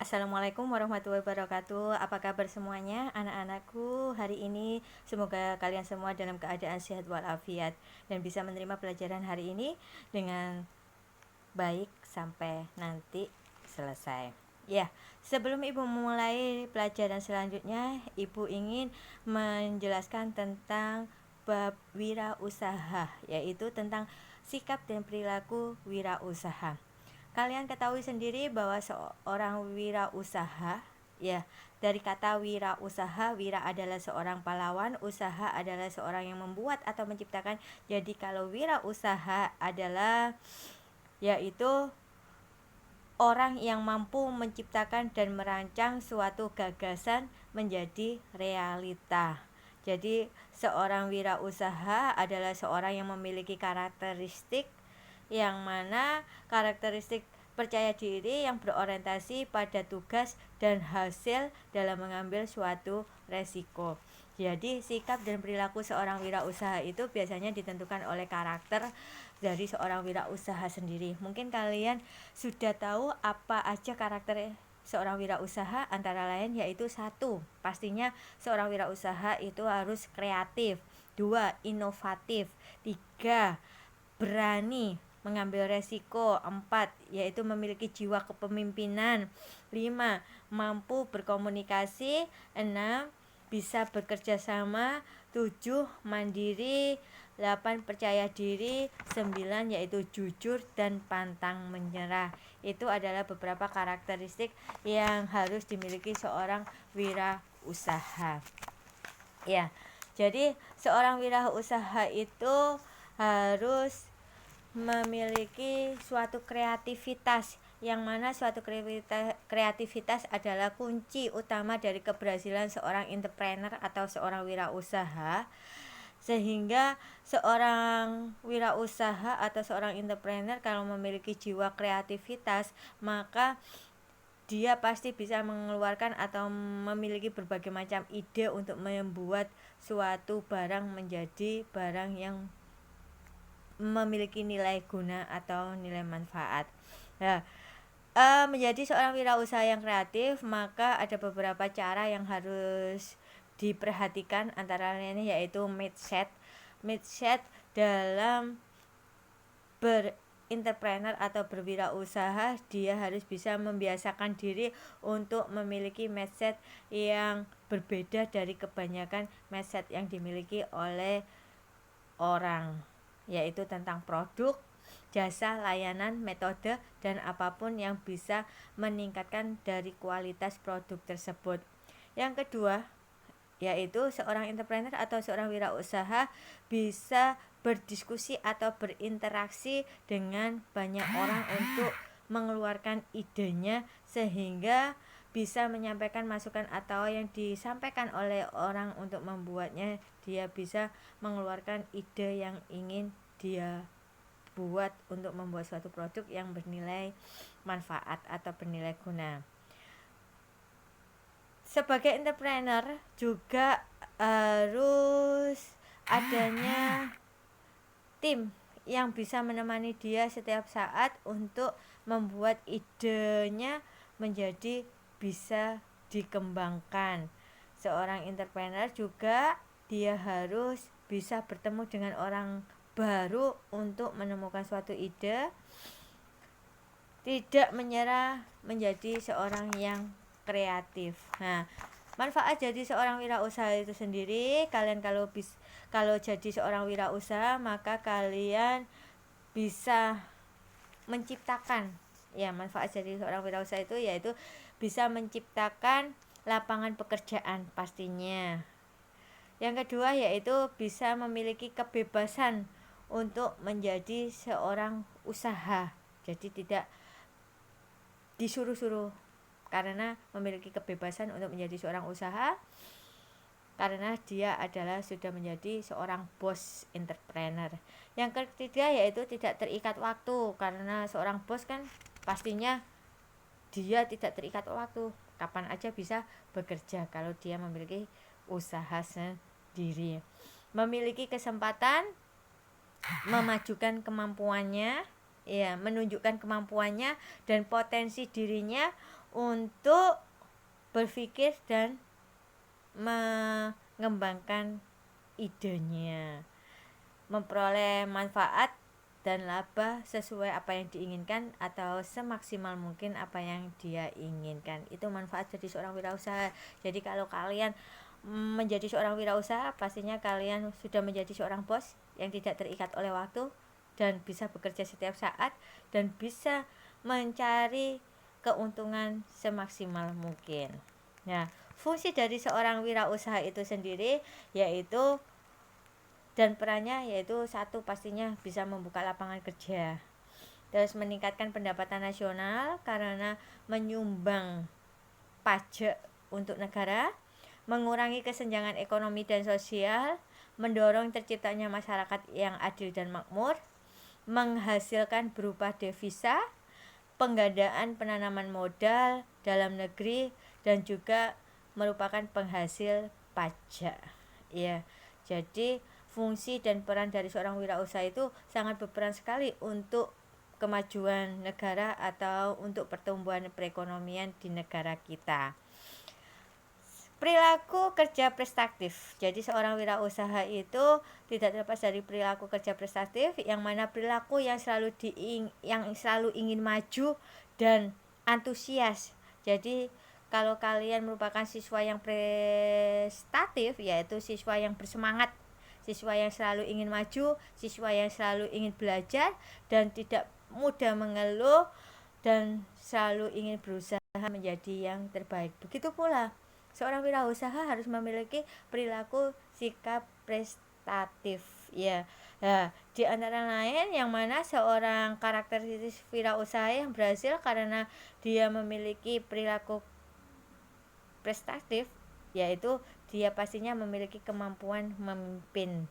Assalamualaikum warahmatullahi wabarakatuh. Apa kabar semuanya anak-anakku hari ini? Semoga kalian semua dalam keadaan sehat walafiat dan bisa menerima pelajaran hari ini dengan baik sampai nanti selesai. Ya, sebelum Ibu memulai pelajaran selanjutnya, Ibu ingin menjelaskan tentang bab wirausaha, yaitu tentang sikap dan perilaku wirausaha. Kalian ketahui sendiri bahwa seorang wirausaha, ya, dari kata wirausaha, wira adalah seorang pahlawan, usaha adalah seorang yang membuat atau menciptakan. Jadi kalau wirausaha adalah yaitu orang yang mampu menciptakan dan merancang suatu gagasan menjadi realita. Jadi seorang wirausaha adalah seorang yang memiliki karakteristik yang mana karakteristik percaya diri yang berorientasi pada tugas dan hasil dalam mengambil suatu resiko. Jadi sikap dan perilaku seorang wirausaha itu biasanya ditentukan oleh karakter dari seorang wirausaha sendiri. Mungkin kalian sudah tahu apa aja karakter seorang wirausaha, antara lain yaitu 1, pastinya seorang wirausaha itu harus kreatif. 2, inovatif. 3, berani mengambil resiko. 4, yaitu memiliki jiwa kepemimpinan. 5, mampu berkomunikasi. 6, bisa bekerja sama. 7, mandiri. 8, percaya diri. 9, yaitu jujur dan pantang menyerah. Itu adalah beberapa karakteristik yang harus dimiliki seorang wirausaha. Ya, jadi seorang wirausaha itu harus memiliki suatu kreativitas, yang mana suatu kreativitas adalah kunci utama dari keberhasilan seorang entrepreneur atau seorang wirausaha. Sehingga seorang wirausaha atau seorang entrepreneur kalau memiliki jiwa kreativitas, maka dia pasti bisa mengeluarkan atau memiliki berbagai macam ide untuk membuat suatu barang menjadi barang yang memiliki nilai guna atau nilai manfaat. Nah, menjadi seorang wirausaha yang kreatif, maka ada beberapa cara yang harus diperhatikan, antara lain yaitu mindset dalam entrepreneur atau berwirausaha. Dia harus bisa membiasakan diri untuk memiliki mindset yang berbeda dari kebanyakan mindset yang dimiliki oleh orang, yaitu tentang produk, jasa, layanan, metode, dan apapun yang bisa meningkatkan dari kualitas produk tersebut. Yang kedua, yaitu seorang entrepreneur atau seorang wirausaha bisa berdiskusi atau berinteraksi dengan banyak orang untuk mengeluarkan idenya, sehingga bisa menyampaikan masukan atau yang disampaikan oleh orang untuk membuatnya, dia bisa mengeluarkan ide yang ingin dia buat untuk membuat suatu produk yang bernilai manfaat atau bernilai guna. Sebagai entrepreneur juga harus adanya tim yang bisa menemani dia setiap saat untuk membuat idenya menjadi bisa dikembangkan. Seorang entrepreneur juga dia harus bisa bertemu dengan orang baru untuk menemukan suatu ide, tidak menyerah, menjadi seorang yang kreatif. Nah, manfaat jadi seorang wirausaha itu sendiri, kalian kalau jadi seorang wirausaha, maka kalian bisa menciptakan, ya, manfaat jadi seorang wirausaha itu yaitu bisa menciptakan lapangan pekerjaan pastinya. Yang kedua yaitu bisa memiliki kebebasan untuk menjadi seorang usaha. Jadi tidak disuruh-suruh, karena memiliki kebebasan untuk menjadi seorang usaha, karena dia adalah sudah menjadi seorang bos entrepreneur. Yang ketiga yaitu tidak terikat waktu, karena seorang bos kan pastinya dia tidak terikat waktu, kapan aja bisa bekerja kalau dia memiliki usaha sendiri. Memiliki kesempatan memajukan kemampuannya, ya, menunjukkan kemampuannya dan potensi dirinya untuk berpikir dan mengembangkan idenya, memperoleh manfaat dan laba sesuai apa yang diinginkan atau semaksimal mungkin apa yang dia inginkan. Itu manfaat jadi seorang wirausaha. Jadi kalau kalian menjadi seorang wirausaha, pastinya kalian sudah menjadi seorang bos yang tidak terikat oleh waktu dan bisa bekerja setiap saat dan bisa mencari keuntungan semaksimal mungkin. Nah, fungsi dari seorang wirausaha itu sendiri yaitu dan perannya yaitu satu, pastinya bisa membuka lapangan kerja, terus meningkatkan pendapatan nasional karena menyumbang pajak untuk negara, mengurangi kesenjangan ekonomi dan sosial, mendorong terciptanya masyarakat yang adil dan makmur, menghasilkan berupa devisa, penggandaan penanaman modal dalam negeri, dan juga merupakan penghasil pajak. Ya, jadi fungsi dan peran dari seorang wirausaha itu sangat berperan sekali untuk kemajuan negara atau untuk pertumbuhan perekonomian di negara kita. Perilaku kerja prestatif. Jadi seorang wirausaha itu tidak terlepas dari perilaku kerja prestatif, yang mana perilaku yang selalu ingin maju dan antusias. Jadi kalau kalian merupakan siswa yang prestatif, yaitu siswa yang bersemangat, siswa yang selalu ingin maju, siswa yang selalu ingin belajar dan tidak mudah mengeluh dan selalu ingin berusaha menjadi yang terbaik. Begitu pula seorang wirausaha harus memiliki perilaku sikap prestatif, ya. Nah, di antara lain yang mana seorang karakteristik wirausaha yang berhasil karena dia memiliki perilaku prestatif, yaitu dia pastinya memiliki kemampuan memimpin.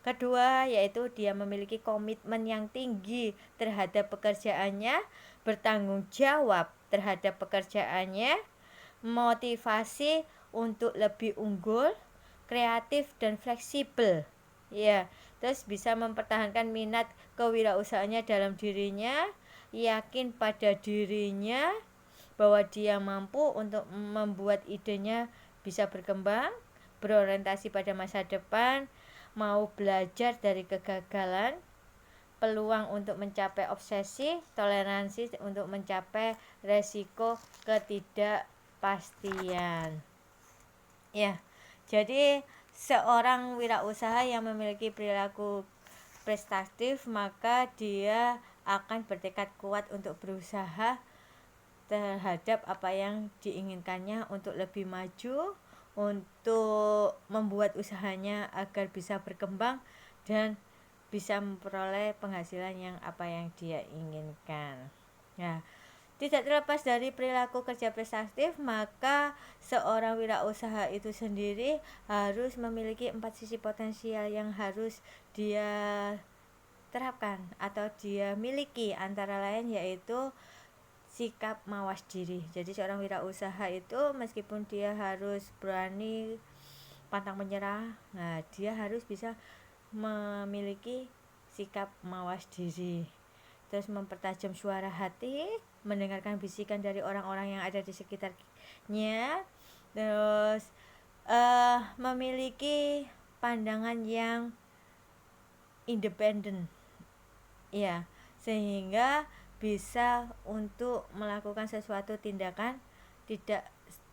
Kedua, yaitu dia memiliki komitmen yang tinggi terhadap pekerjaannya, bertanggung jawab terhadap pekerjaannya, motivasi untuk lebih unggul, kreatif dan fleksibel. Ya, terus bisa mempertahankan minat kewirausahaannya dalam dirinya, yakin pada dirinya bahwa dia mampu untuk membuat idenya bisa berkembang, berorientasi pada masa depan, mau belajar dari kegagalan, peluang untuk mencapai obsesi, toleransi untuk mencapai resiko ketidakpastian. Ya, jadi seorang wirausaha yang memiliki perilaku prestatif, maka dia akan bertekad kuat untuk berusaha terhadap apa yang diinginkannya untuk lebih maju, untuk membuat usahanya agar bisa berkembang dan bisa memperoleh penghasilan yang apa yang dia inginkan. Nah, tidak terlepas dari perilaku kerja prestatif, maka seorang wirausaha itu sendiri harus memiliki 4 sisi potensial yang harus dia terapkan atau dia miliki, antara lain yaitu sikap mawas diri. Jadi seorang wirausaha itu meskipun dia harus berani pantang menyerah, nah dia harus bisa memiliki sikap mawas diri. Terus mempertajam suara hati, mendengarkan bisikan dari orang-orang yang ada di sekitarnya. Terus memiliki pandangan yang independen. Ya, sehingga bisa untuk melakukan sesuatu tindakan tidak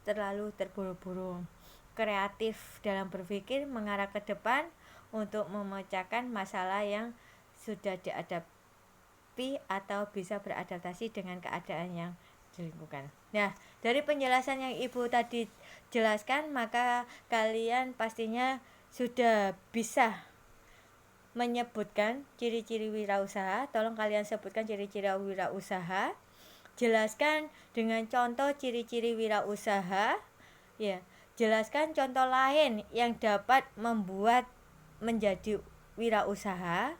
terlalu terburu-buru, kreatif dalam berpikir mengarah ke depan untuk memecahkan masalah yang sudah dihadapi atau bisa beradaptasi dengan keadaan yang di lingkungan. Nah, dari penjelasan yang Ibu tadi jelaskan, maka kalian pastinya sudah bisa menyebutkan ciri-ciri wirausaha. Tolong kalian sebutkan ciri-ciri wirausaha. Jelaskan dengan contoh ciri-ciri wirausaha. Ya, jelaskan contoh lain yang dapat membuat menjadi wirausaha.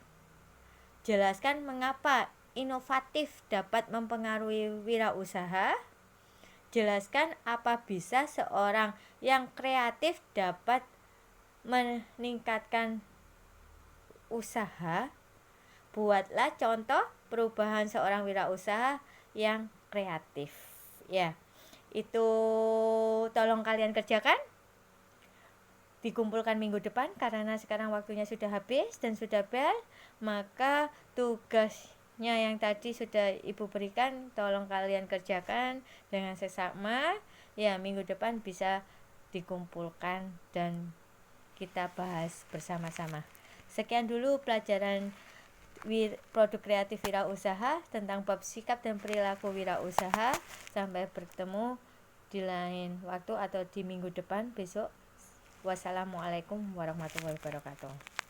Jelaskan mengapa inovatif dapat mempengaruhi wirausaha. Jelaskan apa bisa seorang yang kreatif dapat meningkatkan usaha. Buatlah contoh perubahan seorang wirausaha yang kreatif. Ya, itu tolong kalian kerjakan, dikumpulkan minggu depan karena sekarang waktunya sudah habis dan sudah bel. Maka tugasnya yang tadi sudah Ibu berikan tolong kalian kerjakan dengan seksama. Ya, minggu depan bisa dikumpulkan dan kita bahas bersama-sama. Sekian dulu pelajaran produk kreatif wirausaha tentang bab sikap dan perilaku wirausaha. Sampai bertemu di lain waktu atau di minggu depan besok. Wassalamualaikum warahmatullahi wabarakatuh.